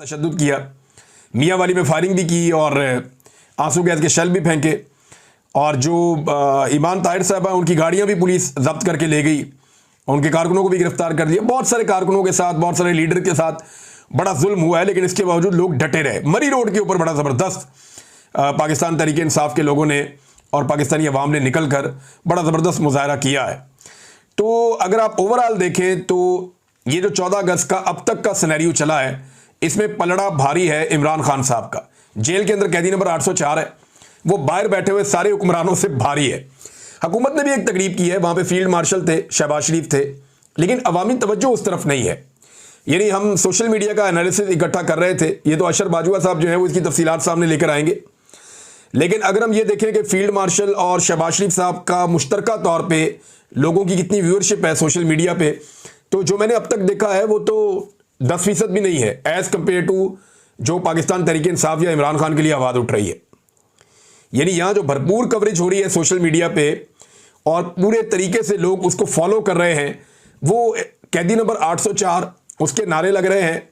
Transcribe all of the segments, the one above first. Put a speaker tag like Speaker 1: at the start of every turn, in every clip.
Speaker 1: तशद्दुद किया, मियाँ वाली में फायरिंग भी की और आंसू गैस के शेल भी फेंके। और जो ईमान ताहिर साहब हैं उनकी गाड़ियाँ भी पुलिस जब्त करके ले गई, उनके कारकुनों को भी गिरफ्तार कर दिया। बहुत सारे कारकुनों के साथ, बहुत सारे लीडर के साथ बड़ा जुल्म हुआ है, लेकिन इसके बावजूद लोग डटे रहे। मरी रोड के ऊपर बड़ा ज़बरदस्त पाकिस्तान तहरीक इंसाफ के लोगों ने और पाकिस्तानी अवाम ने निकल कर बड़ा ज़बरदस्त मुजाहरा किया है। तो अगर आप ओवरऑल देखें तो ये जो 14 अगस्त का अब तक का सिनेरियो चला है, इसमें पलड़ा भारी है इमरान खान साहब का। जेल के अंदर कैदी नंबर 804 है, वो बाहर बैठे हुए सारे हुक्मरानों से भारी है। हुकूमत ने भी एक तकरीब की है, वहाँ पे फील्ड मार्शल थे, शहबाज शरीफ थे, लेकिन अवामी तवज्जो उस तरफ नहीं है। यानी हम सोशल मीडिया का एनालिसिस इकट्ठा कर रहे थे, ये तो अशर बाजुआ साहब जो है वो इसकी तफसीलात सामने लेकर आएंगे। लेकिन अगर हम ये देखें कि फील्ड मार्शल और शहबाज शरीफ साहब का मुश्तरका तौर पे लोगों की कितनी व्यूअरशिप है सोशल मीडिया पे, तो जो मैंने अब तक देखा है वो तो 10% भी नहीं है एज कंपेयर टू जो पाकिस्तान तहरीक इंसाफ या इमरान खान के लिए आवाज़ उठ रही है। यानी यहाँ जो भरपूर कवरेज हो रही है सोशल मीडिया पे और पूरे तरीके से लोग उसको फॉलो कर रहे हैं, वो कैदी नंबर 804 उसके नारे लग रहे हैं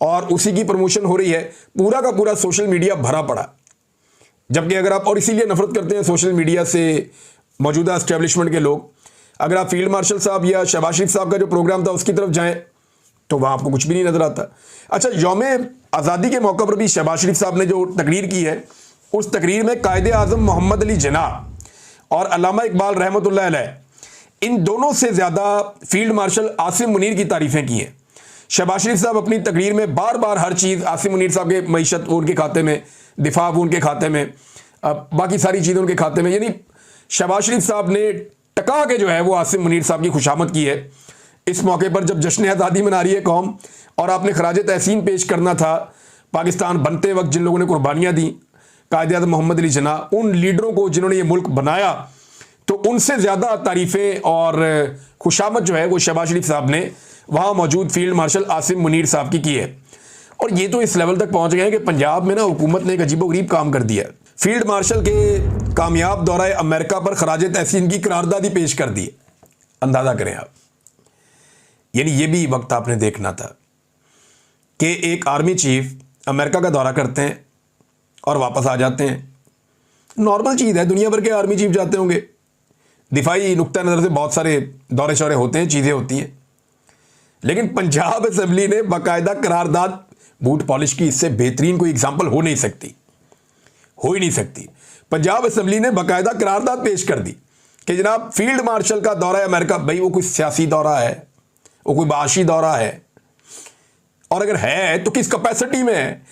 Speaker 1: और उसी की प्रमोशन हो रही है। पूरा का पूरा सोशल मीडिया भरा पड़ा। जबकि अगर आप, और इसीलिए नफरत करते हैं सोशल मीडिया से मौजूदा एस्टेब्लिशमेंट के लोग, अगर आप फील्ड मार्शल साहब या शहबाज शरीफ साहब का जो प्रोग्राम था उसकी तरफ जाएं तो वहाँ आपको कुछ भी नहीं नजर आता। अच्छा, यौम आज़ादी के मौके पर भी शहबाज शरीफ साहब ने जो तकरीर की है, उस तकरीर में कायदे आज़म मोहम्मद अली जिन्ना और अल्लामा इकबाल रहमतुल्लाह अलैह, इन दोनों से ज़्यादा फील्ड मार्शल आसिम मुनीर की तारीफ़ें की हैं। शहबाज शरीफ साहब अपनी तकरीर में बार बार हर चीज़ आसिम मुनीर साहब के मईशत उनके खाते में, दिफा उनके खाते में, बाकी सारी चीज़ें उनके खाते में। यानी शहबाज शरीफ साहब ने टका के जो है वो आसिम मुनीर साहब की खुशामद की है इस मौके पर, जब जश्न आज़ादी मना रही है कौम और आपने खराज तहसीन पेश करना था पाकिस्तान बनते वक्त जिन लोगों ने कुर्बानियाँ दी, कायदे आज़म मोहम्मद अली जिन्ना, उन लीडरों को जिन्होंने ये मुल्क बनाया, तो उनसे ज़्यादा तारीफ़ें और खुशामद जो है वो शहबाज शरीफ साहब ने वहाँ मौजूद फील्ड मार्शल आसिम मुनीर साहब की है। और ये तो इस लेवल तक पहुँच गए हैं कि पंजाब में ना हुकूमत ने एक अजीबोगरीब काम कर दिया। फील्ड मार्शल के कामयाब दौरा अमेरिका पर खराज तहसीन की करारदादी पेश कर दी। अंदाज़ा करें आप। यानी ये भी वक्त आपने देखना था कि एक आर्मी चीफ अमेरिका का दौरा करते हैं और वापस आ जाते हैं। नॉर्मल चीज़ है, दुनिया भर के आर्मी चीफ जाते होंगे। दिफाई नुक्ता नज़र से बहुत सारे दौरे शौरे होते हैं, चीज़ें होती हैं, लेकिन पंजाब असेंबली ने बाकायदा करारदाद, बूट पॉलिश की इससे बेहतरीन कोई एग्जाम्पल हो नहीं सकती, हो ही नहीं सकती। पंजाब असेंबली ने बाकायदा करारदाद पेश कर दी कि जनाब फील्ड मार्शल का दौरा है अमेरिका, भाई वो कोई सियासी दौरा है, वो कोई बाशी दौरा है, और अगर है तो किस कैपेसिटी में है।